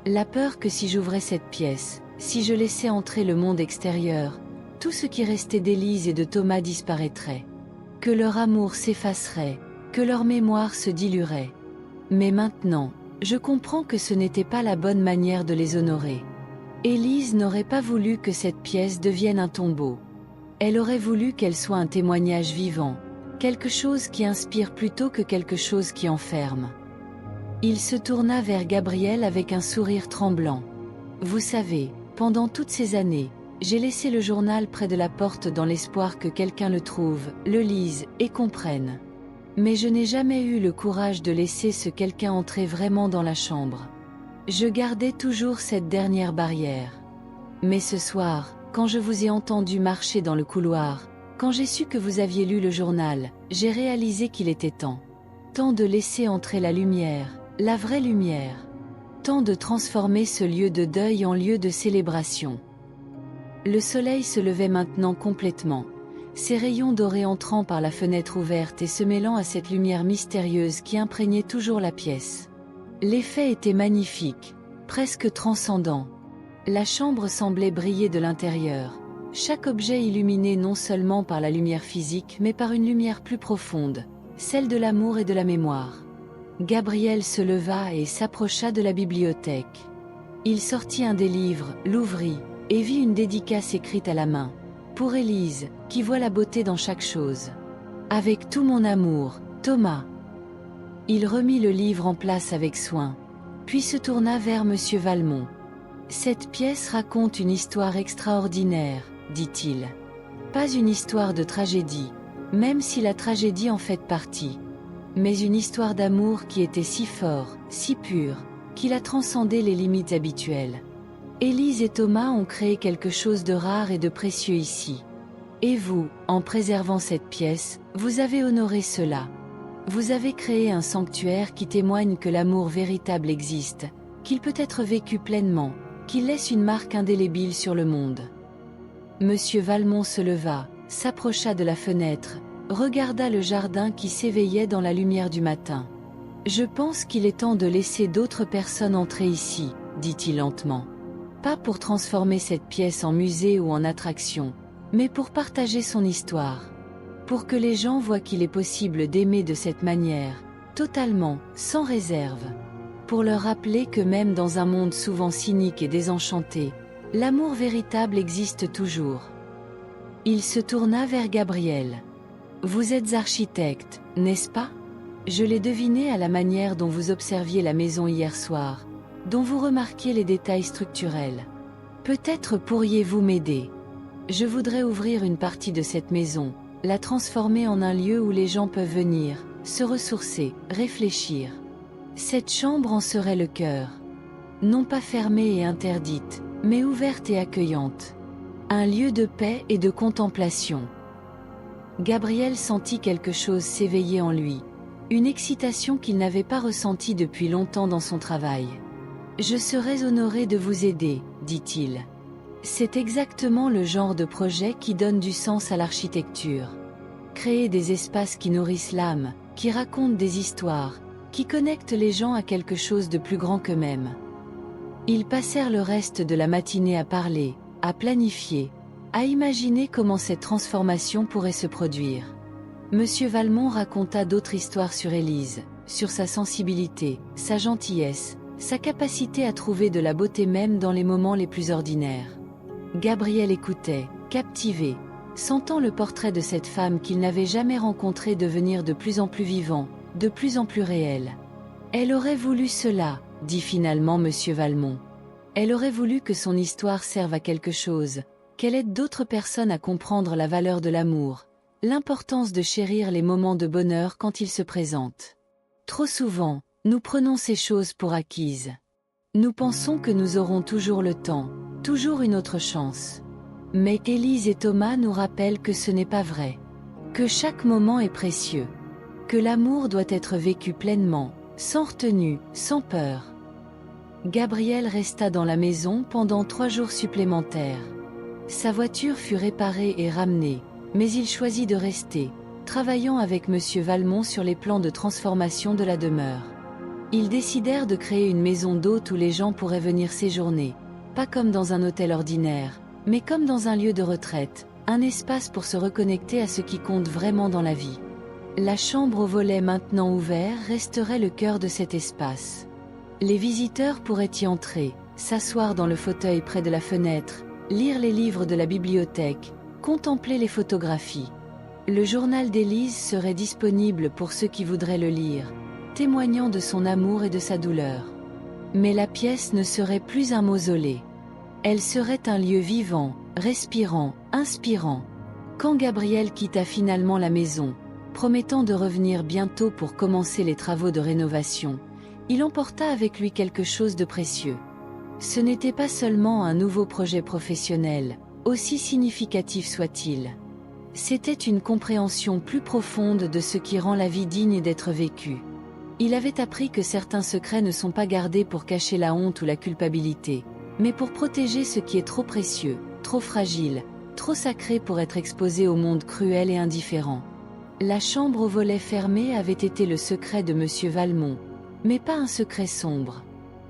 La peur que si j'ouvrais cette pièce, si je laissais entrer le monde extérieur, tout ce qui restait d'Élise et de Thomas disparaîtrait. Que leur amour s'effacerait, que leur mémoire se diluerait. Mais maintenant, je comprends que ce n'était pas la bonne manière de les honorer. Élise n'aurait pas voulu que cette pièce devienne un tombeau. Elle aurait voulu qu'elle soit un témoignage vivant, quelque chose qui inspire plutôt que quelque chose qui enferme. » Il se tourna vers Gabriel avec un sourire tremblant. « Vous savez, pendant toutes ces années, j'ai laissé le journal près de la porte dans l'espoir que quelqu'un le trouve, le lise et comprenne. Mais je n'ai jamais eu le courage de laisser ce quelqu'un entrer vraiment dans la chambre. Je gardais toujours cette dernière barrière. Mais ce soir, quand je vous ai entendu marcher dans le couloir, quand j'ai su que vous aviez lu le journal, j'ai réalisé qu'il était temps. Temps de laisser entrer la lumière, la vraie lumière. Temps de transformer ce lieu de deuil en lieu de célébration. » Le soleil se levait maintenant complètement. ses rayons dorés entrant par la fenêtre ouverte et se mêlant à cette lumière mystérieuse qui imprégnait toujours la pièce. L'effet était magnifique, presque transcendant. La chambre semblait briller de l'intérieur, chaque objet illuminé non seulement par la lumière physique mais par une lumière plus profonde, celle de l'amour et de la mémoire. Gabriel se leva et s'approcha de la bibliothèque. Il sortit un des livres, l'ouvrit, et vit une dédicace écrite à la main. Pour Élise, qui voit la beauté dans chaque chose. Avec tout mon amour, Thomas. Il remit le livre en place avec soin, puis se tourna vers Monsieur Valmont. Cette pièce raconte une histoire extraordinaire, dit-il. Pas une histoire de tragédie, même si la tragédie en fait partie. Mais une histoire d'amour qui était si fort, si pur, qu'il a transcendé les limites habituelles. Élise et Thomas ont créé quelque chose de rare et de précieux ici. Et vous, en préservant cette pièce, vous avez honoré cela. Vous avez créé un sanctuaire qui témoigne que l'amour véritable existe, qu'il peut être vécu pleinement, qu'il laisse une marque indélébile sur le monde. Monsieur Valmont se leva, s'approcha de la fenêtre, regarda le jardin qui s'éveillait dans la lumière du matin. « Je pense qu'il est temps de laisser d'autres personnes entrer ici, » dit-il lentement. Pas pour transformer cette pièce en musée ou en attraction, mais pour partager son histoire. Pour que les gens voient qu'il est possible d'aimer de cette manière, totalement, sans réserve. Pour leur rappeler que même dans un monde souvent cynique et désenchanté, l'amour véritable existe toujours. Il se tourna vers Gabriel. « Vous êtes architecte, n'est-ce pas ? Je l'ai deviné à la manière dont vous observiez la maison hier soir, dont vous remarquiez les détails structurels. Peut-être pourriez-vous m'aider. Je voudrais ouvrir une partie de cette maison, la transformer en un lieu où les gens peuvent venir, se ressourcer, réfléchir. Cette chambre en serait le cœur. Non pas fermée et interdite, mais ouverte et accueillante. Un lieu de paix et de contemplation. » Gabriel sentit quelque chose s'éveiller en lui, une excitation qu'il n'avait pas ressentie depuis longtemps dans son travail. « Je serais honoré de vous aider, » dit-il. C'est exactement le genre de projet qui donne du sens à l'architecture. Créer des espaces qui nourrissent l'âme, qui racontent des histoires, qui connectent les gens à quelque chose de plus grand qu'eux-mêmes. Ils passèrent le reste de la matinée à parler, à planifier, à imaginer comment cette transformation pourrait se produire. Monsieur Valmont raconta d'autres histoires sur Élise, sur sa sensibilité, sa gentillesse, sa capacité à trouver de la beauté même dans les moments les plus ordinaires. Gabriel écoutait, captivé, sentant le portrait de cette femme qu'il n'avait jamais rencontrée devenir de plus en plus vivant, de plus en plus réel. Elle aurait voulu cela, dit finalement Monsieur Valmont. Elle aurait voulu que son histoire serve à quelque chose, qu'elle aide d'autres personnes à comprendre la valeur de l'amour, l'importance de chérir les moments de bonheur quand ils se présentent. Trop souvent, nous prenons ces choses pour acquises. Nous pensons que nous aurons toujours le temps, toujours une autre chance. Mais Élise et Thomas nous rappellent que ce n'est pas vrai. Que chaque moment est précieux. Que l'amour doit être vécu pleinement, sans retenue, sans peur. Gabriel resta dans la maison pendant 3 jours supplémentaires. Sa voiture fut réparée et ramenée, mais il choisit de rester, travaillant avec Monsieur Valmont sur les plans de transformation de la demeure. Ils décidèrent de créer une maison d'hôtes où les gens pourraient venir séjourner, pas comme dans un hôtel ordinaire, mais comme dans un lieu de retraite, un espace pour se reconnecter à ce qui compte vraiment dans la vie. La chambre aux volets maintenant ouverts resterait le cœur de cet espace. Les visiteurs pourraient y entrer, s'asseoir dans le fauteuil près de la fenêtre, lire les livres de la bibliothèque, contempler les photographies. Le journal d'Élise serait disponible pour ceux qui voudraient le lire, témoignant de son amour et de sa douleur. Mais la pièce ne serait plus un mausolée. Elle serait un lieu vivant, respirant, inspirant. Quand Gabriel quitta finalement la maison, promettant de revenir bientôt pour commencer les travaux de rénovation, il emporta avec lui quelque chose de précieux. Ce n'était pas seulement un nouveau projet professionnel, aussi significatif soit-il. C'était une compréhension plus profonde de ce qui rend la vie digne d'être vécue. Il avait appris que certains secrets ne sont pas gardés pour cacher la honte ou la culpabilité, mais pour protéger ce qui est trop précieux, trop fragile, trop sacrée pour être exposée au monde cruel et indifférent. La chambre aux volets fermés avait été le secret de Monsieur Valmont, mais pas un secret sombre.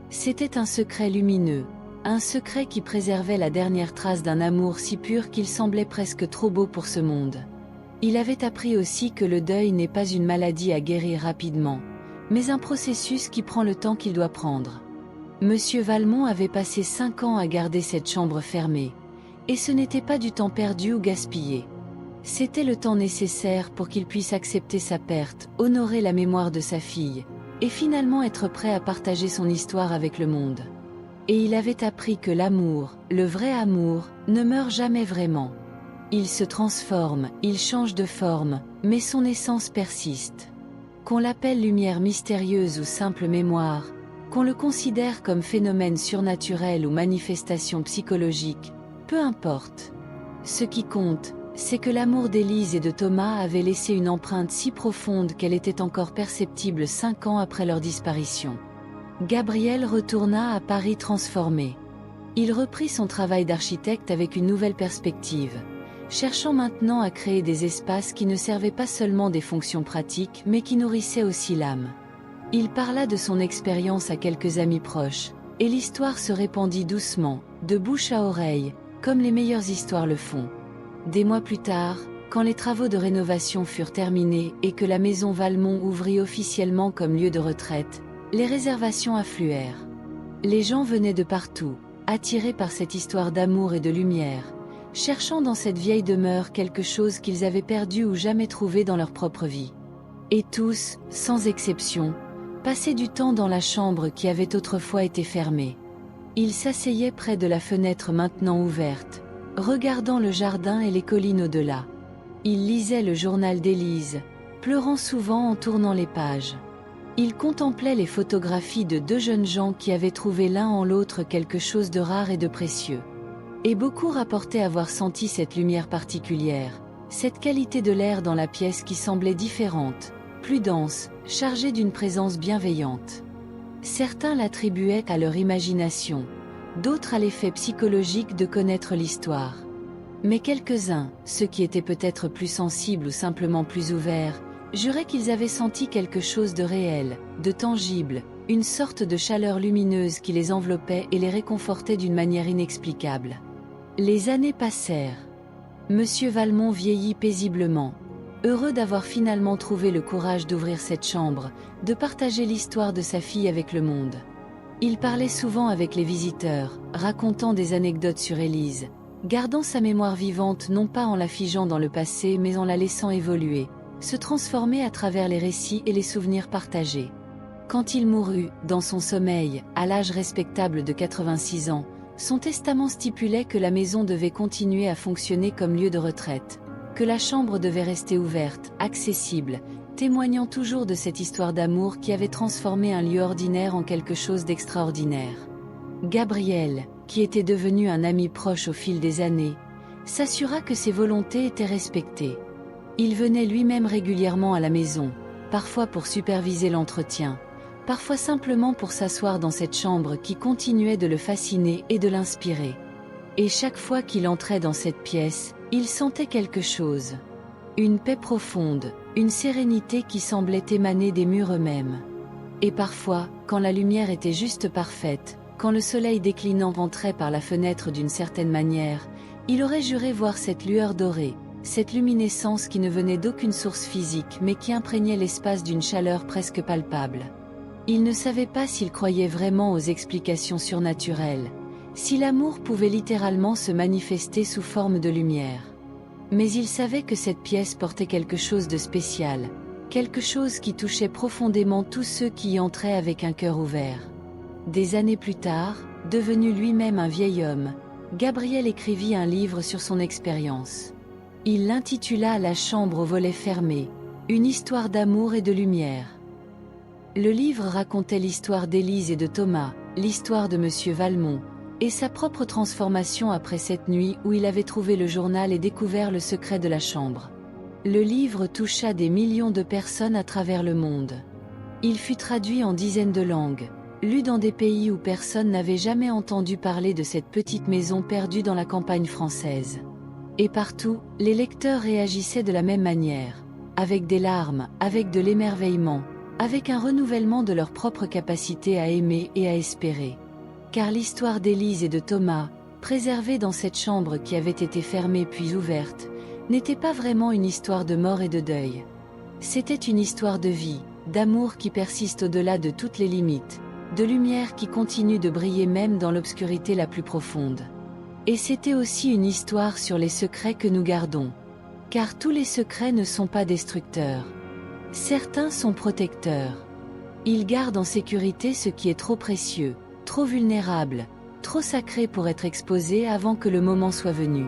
C'était un secret lumineux, un secret qui préservait la dernière trace d'un amour si pur qu'il semblait presque trop beau pour ce monde. Il avait appris aussi que le deuil n'est pas une maladie à guérir rapidement, mais un processus qui prend le temps qu'il doit prendre. Monsieur Valmont avait passé 5 ans à garder cette chambre fermée, et ce n'était pas du temps perdu ou gaspillé. C'était le temps nécessaire pour qu'il puisse accepter sa perte, honorer la mémoire de sa fille, et finalement être prêt à partager son histoire avec le monde. Et il avait appris que l'amour, le vrai amour, ne meurt jamais vraiment. Il se transforme, il change de forme, mais son essence persiste. Qu'on l'appelle lumière mystérieuse ou simple mémoire, qu'on le considère comme phénomène surnaturel ou manifestation psychologique, peu importe. Ce qui compte, c'est que l'amour d'Élise et de Thomas avait laissé une empreinte si profonde qu'elle était encore perceptible 5 ans après leur disparition. Gabriel retourna à Paris transformé. Il reprit son travail d'architecte avec une nouvelle perspective, cherchant maintenant à créer des espaces qui ne servaient pas seulement des fonctions pratiques mais qui nourrissaient aussi l'âme. Il parla de son expérience à quelques amis proches, et l'histoire se répandit doucement, de bouche à oreille, comme les meilleures histoires le font. Des mois plus tard, quand les travaux de rénovation furent terminés et que la maison Valmont ouvrit officiellement comme lieu de retraite, les réservations affluèrent. Les gens venaient de partout, attirés par cette histoire d'amour et de lumière, cherchant dans cette vieille demeure quelque chose qu'ils avaient perdu ou jamais trouvé dans leur propre vie. Et tous, sans exception, passaient du temps dans la chambre qui avait autrefois été fermée. Ils s'asseyaient près de la fenêtre maintenant ouverte, regardant le jardin et les collines au-delà. Ils lisaient le journal d'Élise, pleurant souvent en tournant les pages. Ils contemplaient les photographies de 2 jeunes gens qui avaient trouvé l'un en l'autre quelque chose de rare et de précieux. Et beaucoup rapportaient avoir senti cette lumière particulière, cette qualité de l'air dans la pièce qui semblait différente, plus dense, chargée d'une présence bienveillante. Certains l'attribuaient à leur imagination, d'autres à l'effet psychologique de connaître l'histoire. Mais quelques-uns, ceux qui étaient peut-être plus sensibles ou simplement plus ouverts, juraient qu'ils avaient senti quelque chose de réel, de tangible, une sorte de chaleur lumineuse qui les enveloppait et les réconfortait d'une manière inexplicable. Les années passèrent. Monsieur Valmont vieillit paisiblement, heureux d'avoir finalement trouvé le courage d'ouvrir cette chambre, de partager l'histoire de sa fille avec le monde. Il parlait souvent avec les visiteurs, racontant des anecdotes sur Élise, gardant sa mémoire vivante non pas en la figeant dans le passé mais en la laissant évoluer, se transformer à travers les récits et les souvenirs partagés. Quand il mourut, dans son sommeil, à l'âge respectable de 86 ans, son testament stipulait que la maison devait continuer à fonctionner comme lieu de retraite, que la chambre devait rester ouverte, accessible, témoignant toujours de cette histoire d'amour qui avait transformé un lieu ordinaire en quelque chose d'extraordinaire. Gabriel, qui était devenu un ami proche au fil des années, s'assura que ses volontés étaient respectées. Il venait lui-même régulièrement à la maison, parfois pour superviser l'entretien, parfois simplement pour s'asseoir dans cette chambre qui continuait de le fasciner et de l'inspirer. Et chaque fois qu'il entrait dans cette pièce, il sentait quelque chose. Une paix profonde, une sérénité qui semblait émaner des murs eux-mêmes. Et parfois, quand la lumière était juste parfaite, quand le soleil déclinant rentrait par la fenêtre d'une certaine manière, il aurait juré voir cette lueur dorée, cette luminescence qui ne venait d'aucune source physique mais qui imprégnait l'espace d'une chaleur presque palpable. Il ne savait pas s'il croyait vraiment aux explications surnaturelles, si l'amour pouvait littéralement se manifester sous forme de lumière. Mais il savait que cette pièce portait quelque chose de spécial, quelque chose qui touchait profondément tous ceux qui y entraient avec un cœur ouvert. Des années plus tard, devenu lui-même un vieil homme, Gabriel écrivit un livre sur son expérience. Il l'intitula La chambre aux volets fermés, une histoire d'amour et de lumière. Le livre racontait l'histoire d'Élise et de Thomas, l'histoire de Monsieur Valmont, et sa propre transformation après cette nuit où il avait trouvé le journal et découvert le secret de la chambre. Le livre toucha des millions de personnes à travers le monde. Il fut traduit en dizaines de langues, lu dans des pays où personne n'avait jamais entendu parler de cette petite maison perdue dans la campagne française. Et partout, les lecteurs réagissaient de la même manière, avec des larmes, avec de l'émerveillement, avec un renouvellement de leur propre capacité à aimer et à espérer. Car l'histoire d'Élise et de Thomas, préservée dans cette chambre qui avait été fermée puis ouverte, n'était pas vraiment une histoire de mort et de deuil. C'était une histoire de vie, d'amour qui persiste au-delà de toutes les limites, de lumière qui continue de briller même dans l'obscurité la plus profonde. Et c'était aussi une histoire sur les secrets que nous gardons. Car tous les secrets ne sont pas destructeurs. Certains sont protecteurs. Ils gardent en sécurité ce qui est trop précieux, trop vulnérable, trop sacré pour être exposé avant que le moment soit venu.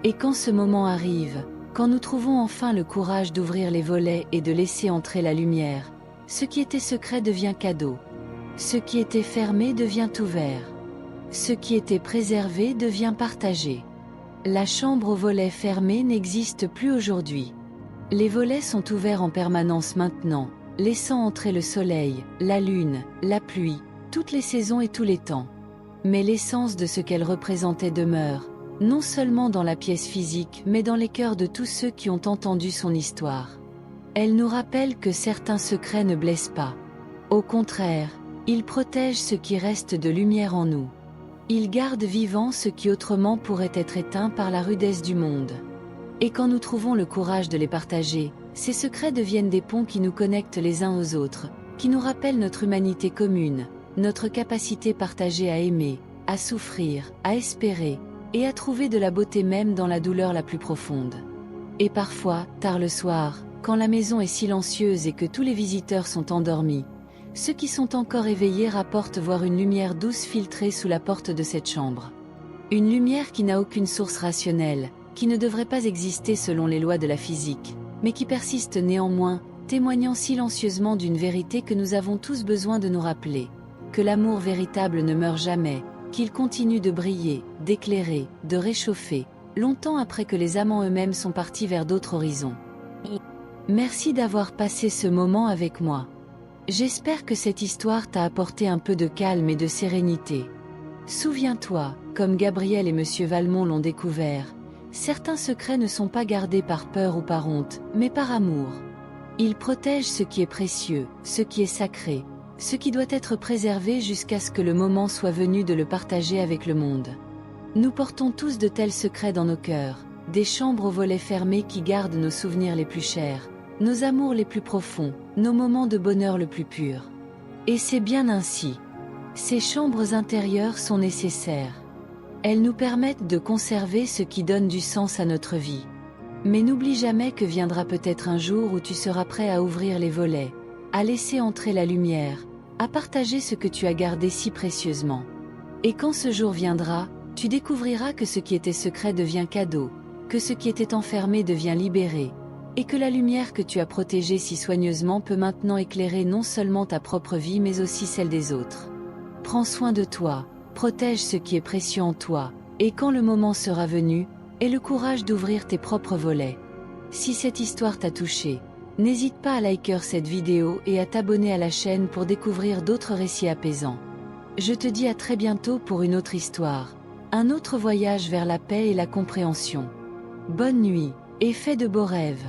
Et quand ce moment arrive, quand nous trouvons enfin le courage d'ouvrir les volets et de laisser entrer la lumière, ce qui était secret devient cadeau. Ce qui était fermé devient ouvert. Ce qui était préservé devient partagé. La chambre aux volets fermés n'existe plus aujourd'hui. Les volets sont ouverts en permanence maintenant, laissant entrer le soleil, la lune, la pluie, toutes les saisons et tous les temps. Mais l'essence de ce qu'elle représentait demeure, non seulement dans la pièce physique mais dans les cœurs de tous ceux qui ont entendu son histoire. Elle nous rappelle que certains secrets ne blessent pas. Au contraire, ils protègent ce qui reste de lumière en nous. Ils gardent vivant ce qui autrement pourrait être éteint par la rudesse du monde. Et quand nous trouvons le courage de les partager, ces secrets deviennent des ponts qui nous connectent les uns aux autres, qui nous rappellent notre humanité commune, notre capacité partagée à aimer, à souffrir, à espérer, et à trouver de la beauté même dans la douleur la plus profonde. Et parfois, tard le soir, quand la maison est silencieuse et que tous les visiteurs sont endormis, ceux qui sont encore éveillés rapportent voir une lumière douce filtrer sous la porte de cette chambre. Une lumière qui n'a aucune source rationnelle, qui ne devrait pas exister selon les lois de la physique, mais qui persiste néanmoins, témoignant silencieusement d'une vérité que nous avons tous besoin de nous rappeler, que l'amour véritable ne meurt jamais, qu'il continue de briller, d'éclairer, de réchauffer, longtemps après que les amants eux-mêmes sont partis vers d'autres horizons. Merci d'avoir passé ce moment avec moi. J'espère que cette histoire t'a apporté un peu de calme et de sérénité. Souviens-toi, comme Gabriel et Monsieur Valmont l'ont découvert, certains secrets ne sont pas gardés par peur ou par honte, mais par amour. Ils protègent ce qui est précieux, ce qui est sacré, ce qui doit être préservé jusqu'à ce que le moment soit venu de le partager avec le monde. Nous portons tous de tels secrets dans nos cœurs, des chambres aux volets fermés qui gardent nos souvenirs les plus chers, nos amours les plus profonds, nos moments de bonheur le plus pur. Et c'est bien ainsi. Ces chambres intérieures sont nécessaires. Elles nous permettent de conserver ce qui donne du sens à notre vie. Mais n'oublie jamais que viendra peut-être un jour où tu seras prêt à ouvrir les volets, à laisser entrer la lumière, à partager ce que tu as gardé si précieusement. Et quand ce jour viendra, tu découvriras que ce qui était secret devient cadeau, que ce qui était enfermé devient libéré, et que la lumière que tu as protégée si soigneusement peut maintenant éclairer non seulement ta propre vie mais aussi celle des autres. Prends soin de toi, protège ce qui est précieux en toi, et quand le moment sera venu, aie le courage d'ouvrir tes propres volets. Si cette histoire t'a touché, n'hésite pas à liker cette vidéo et à t'abonner à la chaîne pour découvrir d'autres récits apaisants. Je te dis à très bientôt pour une autre histoire, un autre voyage vers la paix et la compréhension. Bonne nuit, et fais de beaux rêves.